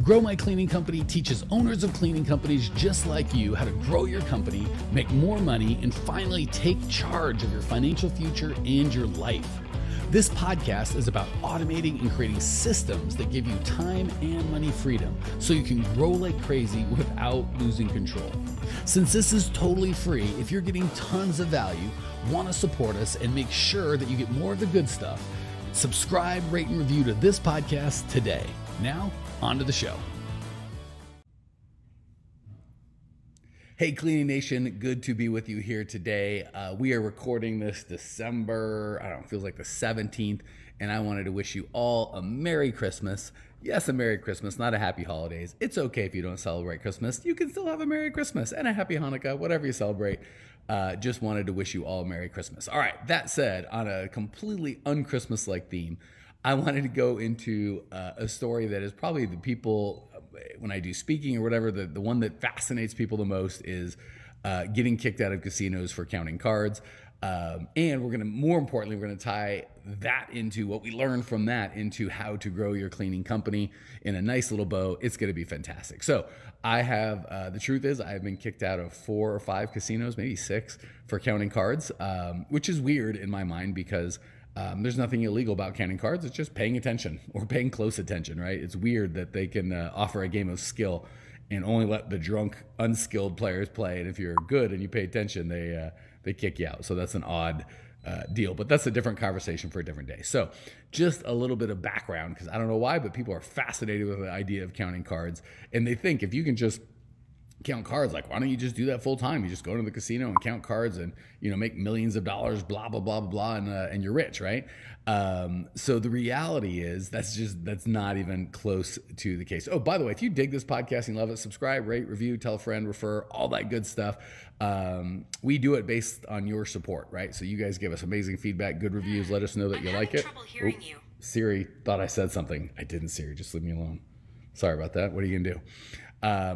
Grow My Cleaning Company teaches owners of cleaning companies just like you how to grow your company, make more money, and finally take charge of your financial future and your life. This podcast is about automating and creating systems that give you time and money freedom so you can grow like crazy without losing control. Since this is totally free, if you're getting tons of value, want to support us, and make sure that you get more of the good stuff, subscribe, rate, and review to this podcast today. Now, on to the show. Hey, Cleaning Nation, good to be with you here today. We are recording this December, feels like the 17th, and I wanted to wish you all a Merry Christmas. Yes, a Merry Christmas, not a Happy Holidays. It's okay if you don't celebrate Christmas. You can still have a Merry Christmas and a Happy Hanukkah, whatever you celebrate. Just wanted to wish you all a Merry Christmas. All right, that said, on a completely un-Christmas-like theme, I wanted to go into a story that is probably the people, when I do speaking or whatever, the one that fascinates people the most is getting kicked out of casinos for counting cards. And more importantly, we're going to tie that into what we learned from that into how to grow your cleaning company in a nice little bow. It's going to be fantastic. So I have, the truth is I've been kicked out of 4 or 5 casinos, maybe 6 for counting cards, which is weird in my mind because there's nothing illegal about counting cards. It's just paying attention or paying close attention, right? It's weird that they can offer a game of skill and only let the drunk, unskilled players play. And if you're good and you pay attention, they kick you out. So that's an odd deal, but that's a different conversation for a different day. So just a little bit of background, because I don't know why, but people are fascinated with the idea of counting cards. And they think if you can just count cards, like, why don't you just do that full time? You just go to the casino and count cards and, make millions of dollars, blah, blah, blah, blah, blah, and you're rich, right? So the reality is that's not even close to the case. Oh, by the way, if you dig this podcast and love it, subscribe, rate, review, tell a friend, refer, all that good stuff. We do it based on your support, right? So you guys give us amazing feedback, good reviews, let us know that you like it. Trouble hearing you. Siri thought I said something. I didn't, Siri, just leave me alone. Sorry about that. What are you gonna do?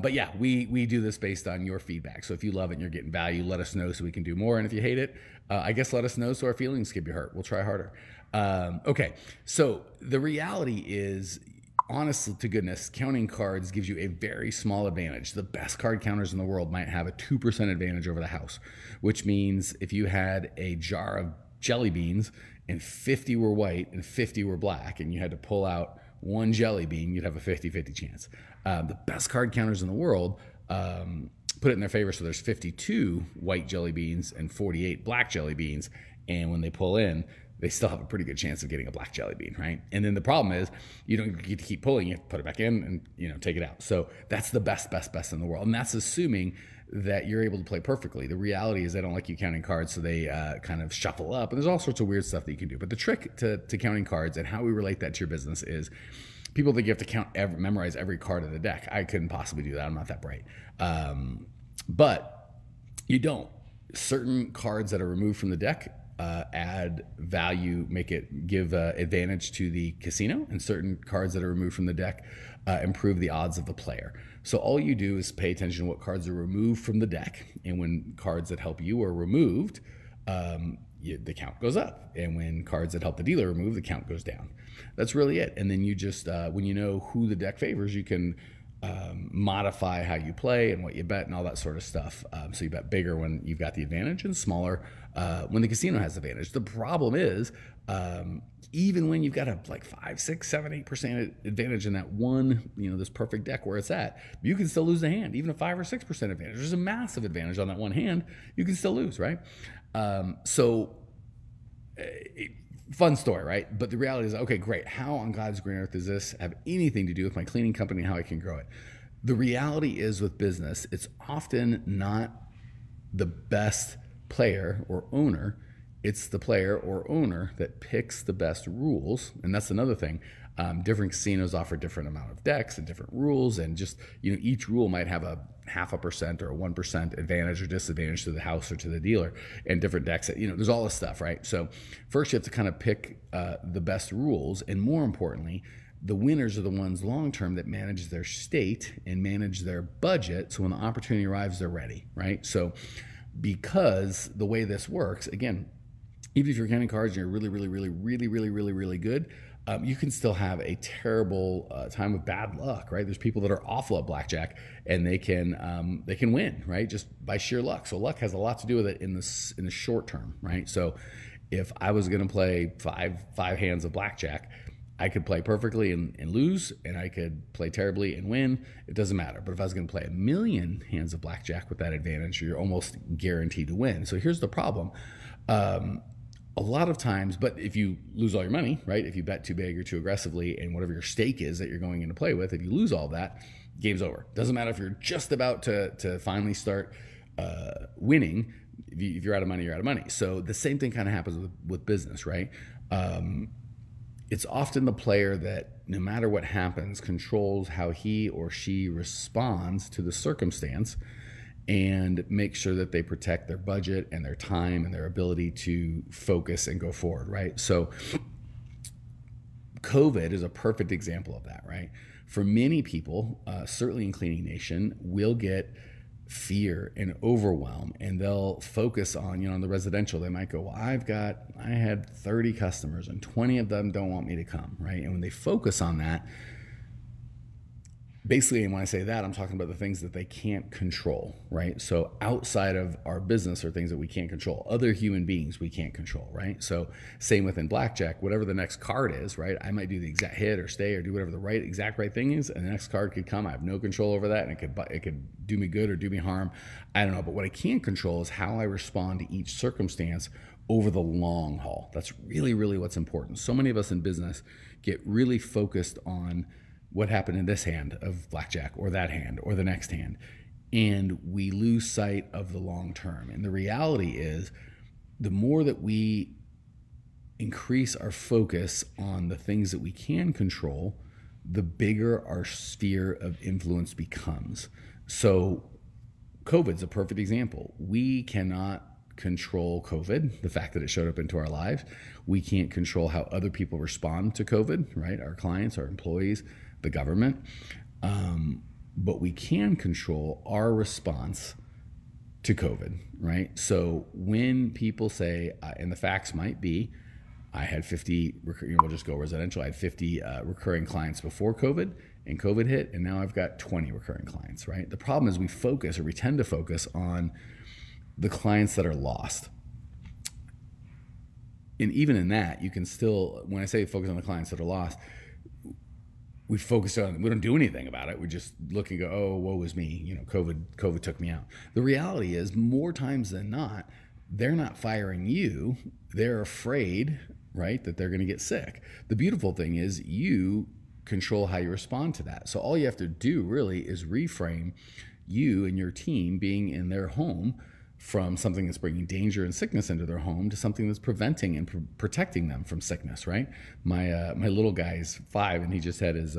But yeah, we do this based on your feedback. So if you love it and you're getting value, let us know so we can do more. And if you hate it, I guess let us know so our feelings can be hurt. We'll try harder. Okay, so the reality is, honestly to goodness, counting cards gives you a very small advantage. The best card counters in the world might have a 2% advantage over the house, which means if you had a jar of jelly beans and 50 were white and 50 were black, and you had to pull out one jelly bean, you'd have a 50-50 chance. The best card counters in the world put it in their favor. So there's 52 white jelly beans and 48 black jelly beans. And when they pull in, they still have a pretty good chance of getting a black jelly bean, right? And then the problem is you don't get to keep pulling. You have to put it back in and take it out. So that's the best in the world. And that's assuming that you're able to play perfectly. The reality is they don't like you counting cards, so they kind of shuffle up. And there's all sorts of weird stuff that you can do. But the trick to counting cards and how we relate that to your business is, people think you have to memorize every card of the deck. I couldn't possibly do that. I'm not that bright. But you don't. Certain cards that are removed from the deck add value, give advantage to the casino, and certain cards that are removed from the deck improve the odds of the player. So all you do is pay attention to what cards are removed from the deck, and when cards that help you are removed, the count goes up, and when cards that help the dealer remove, the count goes down. That's really it. And then you just when you know who the deck favors, you can modify how you play and what you bet and all that sort of stuff. So you bet bigger when you've got the advantage and smaller when the casino has the advantage. The problem is even when you've got a 5, 6, 7, 8% advantage in that one, this perfect deck where it's at, you can still lose the hand. Even a 5 or 6% advantage, there's a massive advantage on that one hand, you can still lose, right? Fun story, right? But the reality is, okay, great. How on God's green earth does this have anything to do with my cleaning company and how I can grow it? The reality is, with business, it's often not the best player or owner. It's the player or owner that picks the best rules. And that's another thing. Different casinos offer different amount of decks and different rules. And just, each rule might have a 0.5% or a 1% advantage or disadvantage to the house or to the dealer, and different decks. There's all this stuff, right? So first you have to kind of pick the best rules. And more importantly, the winners are the ones long-term that manage their state and manage their budget. So when the opportunity arrives, they're ready, right? So because the way this works, again, even if you're counting cards and you're really, really, really, really, really, really, really good, you can still have a terrible time of bad luck, right? There's people that are awful at blackjack, and they can win, right, just by sheer luck. So luck has a lot to do with it in the short term, right? So if I was going to play five hands of blackjack, I could play perfectly and lose, and I could play terribly and win. It doesn't matter. But if I was going to play 1,000,000 hands of blackjack with that advantage, you're almost guaranteed to win. So here's the problem. A lot of times, but if you lose all your money, right, if you bet too big or too aggressively, and whatever your stake is that you're going in to play with, if you lose all that, game's over. Doesn't matter if you're just about to finally start winning. If you're out of money, you're out of money. So the same thing kind of happens with business, right? It's often the player that, no matter what happens, controls how he or she responds to the circumstance, and make sure that they protect their budget and their time and their ability to focus and go forward, right? So COVID is a perfect example of that, right? For many people, certainly in Cleaning Nation, will get fear and overwhelm, and they'll focus on, on the residential. They might go, well, I had 30 customers and 20 of them don't want me to come, right? And when they focus on that, basically, and when I say that, I'm talking about the things that they can't control, right? So outside of our business are things that we can't control. Other human beings we can't control, right? So same within blackjack, whatever the next card is, right? I might do the exact hit or stay or do whatever the exact right thing is, and the next card could come. I have no control over that, and it could do me good or do me harm. I don't know. But what I can control is how I respond to each circumstance over the long haul. That's really, really what's important. So many of us in business get really focused on what happened in this hand of blackjack, or that hand, or the next hand, and we lose sight of the long term. And the reality is, the more that we increase our focus on the things that we can control, the bigger our sphere of influence becomes. So COVID's a perfect example. We cannot control COVID, the fact that it showed up into our lives. We can't control how other people respond to COVID, right? Our clients, our employees, the government, but we can control our response to COVID, right? So when people say, and the facts might be, I had 50, we'll just go residential, I had 50 recurring clients before COVID, and COVID hit, and now I've got 20 recurring clients, right? The problem is we tend to focus on the clients that are lost. And even in that, you can still, when I say focus on the clients that are lost, we don't do anything about it. We just look and go, oh, woe is me. COVID took me out. The reality is, more times than not, they're not firing you. They're afraid, right, that they're going to get sick. The beautiful thing is you control how you respond to that. So all you have to do really is reframe you and your team being in their home from something that's bringing danger and sickness into their home to something that's preventing and protecting them from sickness, right? My little guy's 5, and he just had his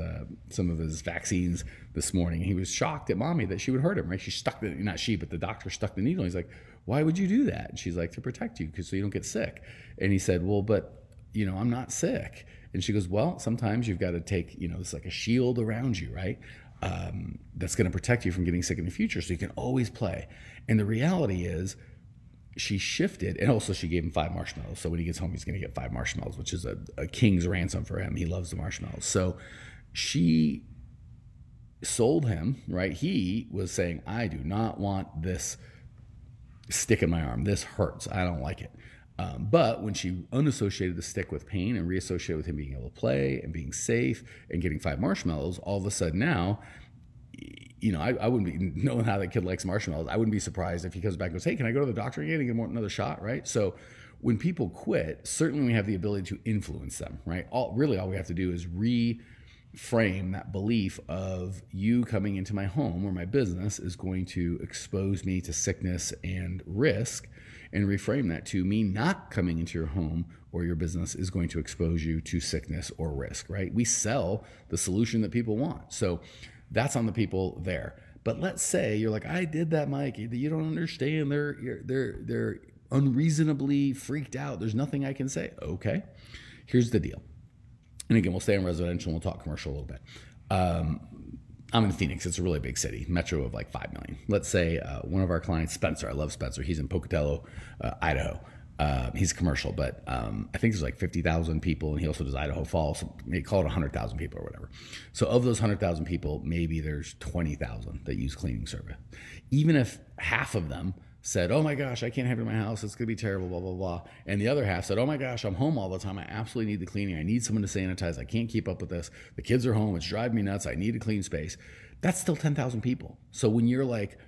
some of his vaccines this morning. He was shocked at mommy that she would hurt him, right? But the doctor stuck the needle. He's like, why would you do that? And she's like, to protect you, so you don't get sick. And he said, well, but I'm not sick. And she goes, well, sometimes you've got to take, it's like a shield around you, right? That's going to protect you from getting sick in the future, so you can always play. And the reality is, she shifted, and also she gave him 5 marshmallows. So when he gets home, he's going to get 5 marshmallows, which is a king's ransom for him. He loves the marshmallows. So she sold him, right? He was saying, I do not want this stick in my arm. This hurts. I don't like it. But when she unassociated the stick with pain and reassociated with him being able to play and being safe and getting 5 marshmallows, all of a sudden now, I wouldn't be, knowing how that kid likes marshmallows, I wouldn't be surprised if he comes back and goes, hey, can I go to the doctor again and get another shot, right? So when people quit, certainly we have the ability to influence them, right? All we have to do is reframe that belief of, you coming into my home or my business is going to expose me to sickness and risk, and reframe that to, me not coming into your home or your business is going to expose you to sickness or risk, right? We sell the solution that people want. So that's on the people there. But let's say you're like, I did that, Mike. You don't understand. They're unreasonably freaked out. There's nothing I can say. Okay, here's the deal. And again, we'll stay on residential and we'll talk commercial a little bit. I'm in Phoenix. It's a really big city, metro of like 5 million. Let's say one of our clients, Spencer, I love Spencer. He's in Pocatello, Idaho. He's commercial, but I think there's like 50,000 people, and he also does Idaho Falls. So they call it 100,000 people or whatever. So of those 100,000 people, maybe there's 20,000 that use cleaning service. Even if half of them said, oh my gosh, I can't have it in my house, it's gonna be terrible, blah, blah, blah. And the other half said, oh my gosh, I'm home all the time, I absolutely need the cleaning, I need someone to sanitize, I can't keep up with this, the kids are home, it's driving me nuts, I need a clean space. That's still 10,000 people. So when you're like,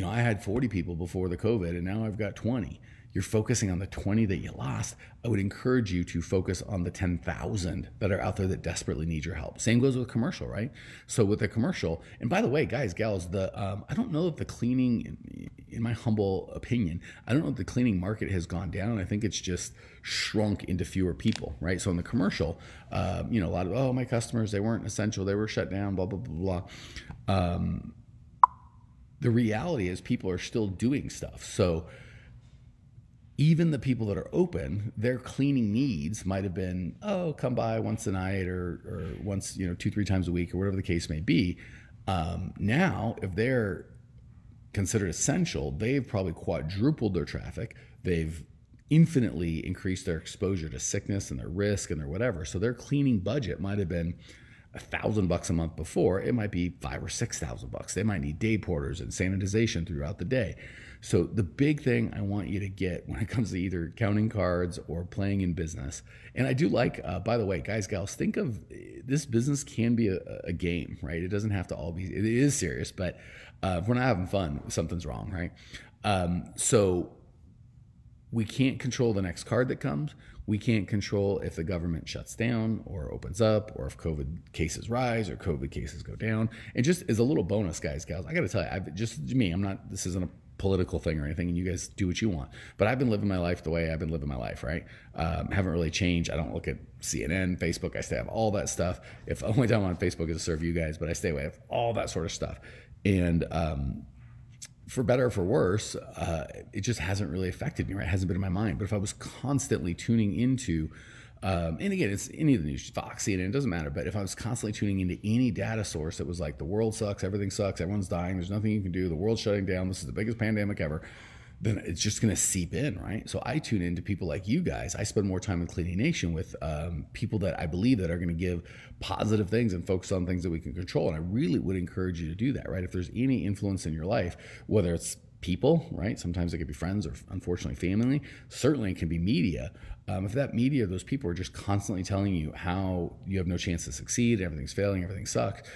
I had 40 people before the COVID and now I've got 20. You're focusing on the 20 that you lost. I would encourage you to focus on the 10,000 that are out there that desperately need your help. Same goes with commercial, right? So with the commercial, and by the way, guys, gals, I don't know if the cleaning, in my humble opinion, I don't know if the cleaning market has gone down. I think it's just shrunk into fewer people, right? So in the commercial, a lot of, oh, my customers, they weren't essential, they were shut down, blah, blah, blah, blah. The reality is people are still doing stuff. So even the people that are open, their cleaning needs might have been, oh, come by once a night or once, 2-3 times a week or whatever the case may be. Now, if they're considered essential, they've probably quadrupled their traffic. They've infinitely increased their exposure to sickness and their risk and their whatever. So their cleaning budget might have been $1,000 a month before. It might be $5,000 or $6,000. They might need day porters and sanitization throughout the day. So the big thing I want you to get when it comes to either counting cards or playing in business, and I do like, by the way, guys, gals, think of this business can be a game, right? It doesn't have to all be, it is serious, but if we're not having fun, something's wrong, right? So we can't control the next card that comes. We can't control if the government shuts down or opens up or if COVID cases rise or COVID cases go down. And just as a little bonus, guys, gals, I got to tell you, this isn't a political thing or anything, and you guys do what you want. But I've been living my life the way I've been living my life, right? Haven't really changed. I don't look at CNN, Facebook. I stay off all that stuff. If the only time I'm on Facebook is to serve you guys, but I stay away from all that sort of stuff. And for better or for worse, it just hasn't really affected me, right? It hasn't been in my mind. But if I was constantly tuning into, and again, it's any of the news, Fox, CNN, it doesn't matter. But if I was constantly tuning into any data source that was like, the world sucks, everything sucks, everyone's dying, there's nothing you can do, the world's shutting down, this is the biggest pandemic ever, then it's just going to seep in, right? So I tune into people like you guys. I spend more time in Cleaning Nation with people that I believe that are going to give positive things and focus on things that we can control. And I really would encourage you to do that, right? If there's any influence in your life, whether it's people, right? Sometimes it could be friends or unfortunately family. Certainly it can be media. If that media, those people are just constantly telling you how you have no chance to succeed, everything's failing, everything sucks,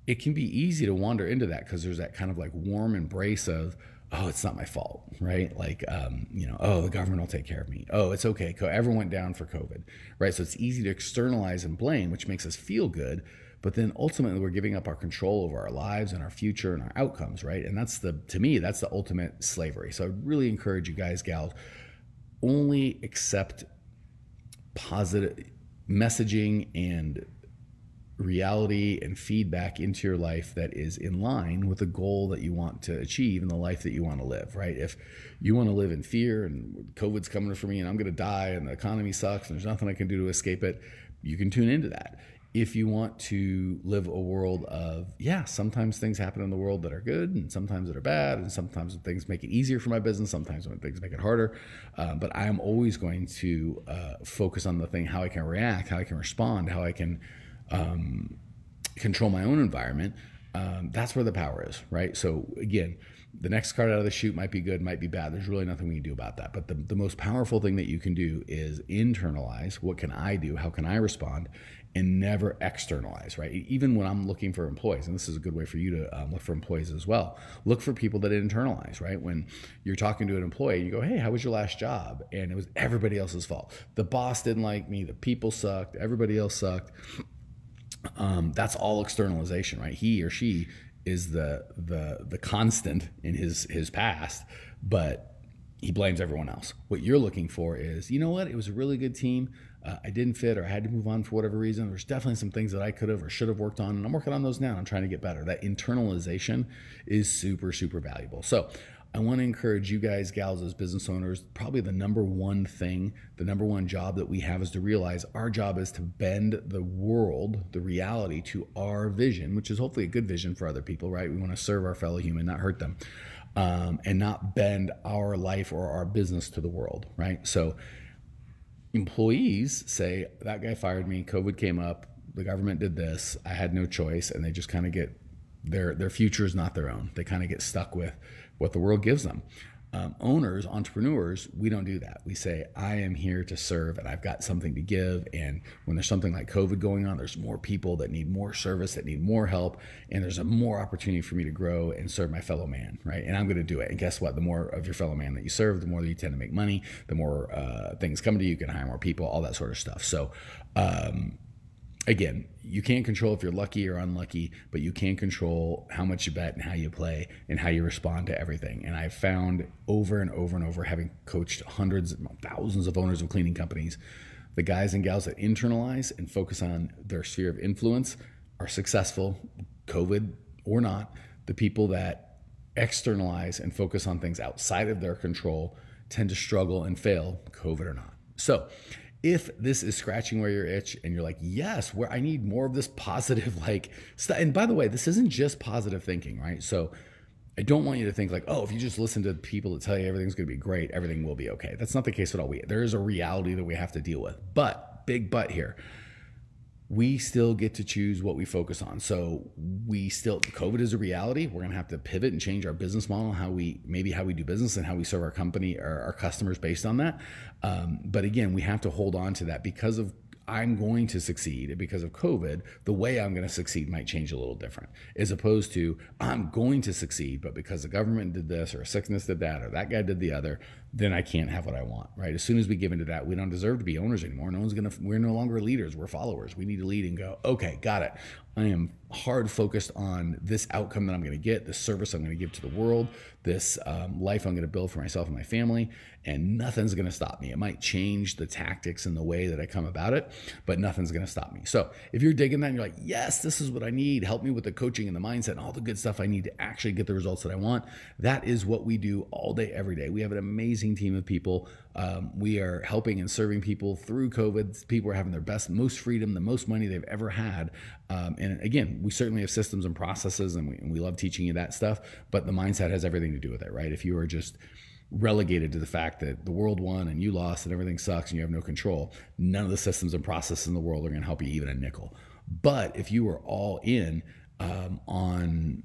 it can be easy to wander into that because there's that kind of like warm embrace of, oh, it's not my fault, right? Like, oh, the government will take care of me. Oh, it's okay. Everyone went down for COVID, right? So it's easy to externalize and blame, which makes us feel good. But then ultimately we're giving up our control over our lives and our future and our outcomes, right? And to me, that's the ultimate slavery. So I really encourage you guys, gals, only accept positive messaging and reality and feedback into your life that is in line with the goal that you want to achieve and the life that you want to live, right? If you want to live in fear and COVID's coming for me and I'm going to die and the economy sucks and there's nothing I can do to escape it, you can tune into that. If you want to live a world of, sometimes things happen in the world that are good and sometimes that are bad, and sometimes things make it easier for my business, sometimes when things make it harder. But I am always going to focus on the thing, how I can react, how I can respond, how I can control my own environment. That's where the power is, right? So again, the next card out of the chute might be good, might be bad. There's really nothing we can do about that. But the most powerful thing that you can do is internalize. What can I do? How can I respond? And never externalize, right? Even when I'm looking for employees, and this is a good way for you to look for employees as well. Look for people that internalize, right? When you're talking to an employee, you go, hey, how was your last job? And it was everybody else's fault. The boss didn't like me. The people sucked. Everybody else sucked. That's all externalization, right? He or she is the constant in his past, but he blames everyone else. What you're looking for is, you know what? It was a really good team. I didn't fit, or I had to move on for whatever reason. There's definitely some things that I could have or should have worked on, and I'm working on those now. I'm trying to get better. That internalization is super, super valuable. So I want to encourage you guys, gals, as business owners, probably the number one thing, the number one job that we have is to realize our job is to bend the world, the reality, to our vision, which is hopefully a good vision for other people, right? We want to serve our fellow human, not hurt them. and not bend our life or our business to the world, right? So employees say, that guy fired me, COVID came up, the government did this, I had no choice, and they just kind of get their future is not their own. They kind of get stuck with what the world gives them. Owners, entrepreneurs, we don't do that. We say, I am here to serve and I've got something to give. And when there's something like COVID going on, there's more people that need more service, that need more help. And there's a more opportunity for me to grow and serve my fellow man, right? And I'm going to do it. And guess what? The more of your fellow man that you serve, the more that you tend to make money, the more things come to you, you can hire more people, all that sort of stuff. So, again, you can't control if you're lucky or unlucky, but you can control how much you bet and how you play and how you respond to everything. And I've found over and over and over, having coached hundreds, thousands of owners of cleaning companies, the guys and gals that internalize and focus on their sphere of influence are successful, COVID or not. The people that externalize and focus on things outside of their control tend to struggle and fail, COVID or not. So if this is scratching where your itch and you're like, yes, where I need more of this positive, like stuff. And by the way, this isn't just positive thinking, right? So I don't want you to think like, oh, if you just listen to people that tell you everything's going to be great, everything will be okay. That's not the case at all. There is a reality that we have to deal with, but big but here, we still get to choose what we focus on. So COVID is a reality. We're going to have to pivot and change our business model, how we do business and how we serve our company or our customers based on that. But again, we have to hold on to that because of I'm going to succeed, and because of COVID, the way I'm going to succeed might change a little different, as opposed to I'm going to succeed, but because the government did this or a sickness did that or that guy did the other, then I can't have what I want, right? As soon as we give into that, we don't deserve to be owners anymore. We're no longer leaders, we're followers. We need to lead and go, okay, got it. I am hard focused on this outcome that I'm going to get, this service I'm going to give to the world, this life I'm going to build for myself and my family, and nothing's going to stop me. It might change the tactics and the way that I come about it, but nothing's going to stop me. So if you're digging that and you're like, yes, this is what I need, help me with the coaching and the mindset and all the good stuff I need to actually get the results that I want, that is what we do all day, every day. We have an amazing team of people. We are helping and serving people through COVID. People are having their best, most freedom, the most money they've ever had. And again, we certainly have systems and processes, and we love teaching you that stuff, but the mindset has everything to do with it, right? If you are just relegated to the fact that the world won and you lost and everything sucks and you have no control, none of the systems and processes in the world are going to help you even a nickel. But if you are all in on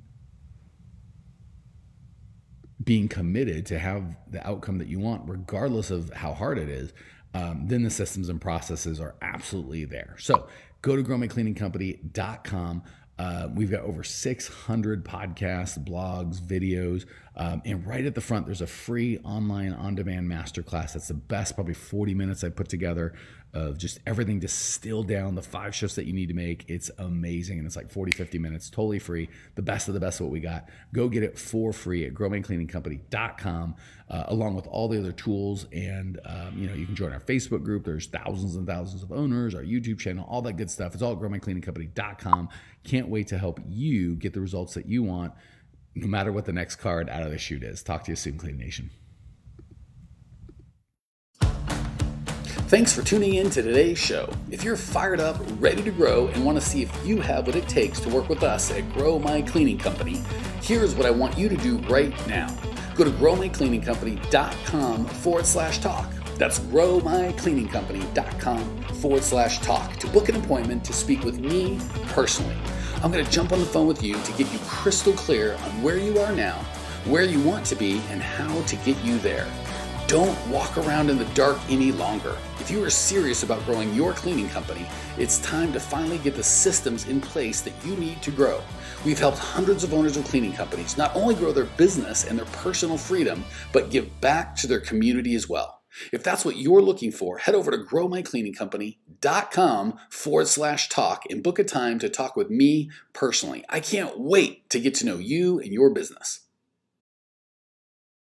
being committed to have the outcome that you want, regardless of how hard it is, then the systems and processes are absolutely there. So go to growmycleaningcompany.com. We've got over 600 podcasts, blogs, videos, and right at the front, there's a free online on-demand masterclass. That's the best, probably 40 minutes I put together of just everything distilled down, the 5 shifts that you need to make. It's amazing, and it's like 40, 50 minutes, totally free. The best of the best of what we got. Go get it for free at growmycleaningcompany.com, along with all the other tools. And you can join our Facebook group. There's thousands and thousands of owners, our YouTube channel, all that good stuff. It's all at growmycleaningcompany.com. Can't wait to help you get the results that you want, no matter what the next card out of the chute is. Talk to you soon, Clean Nation. Thanks for tuning in to today's show. If you're fired up, ready to grow, and want to see if you have what it takes to work with us at Grow My Cleaning Company, here's what I want you to do right now. Go to growmycleaningcompany.com/talk. That's growmycleaningcompany.com/talk to book an appointment to speak with me personally. I'm going to jump on the phone with you to get you crystal clear on where you are now, where you want to be, and how to get you there. Don't walk around in the dark any longer. If you are serious about growing your cleaning company, it's time to finally get the systems in place that you need to grow. We've helped hundreds of owners of cleaning companies not only grow their business and their personal freedom, but give back to their community as well. If that's what you're looking for, head over to growmycleaningcompany.com/talk and book a time to talk with me personally. I can't wait to get to know you and your business.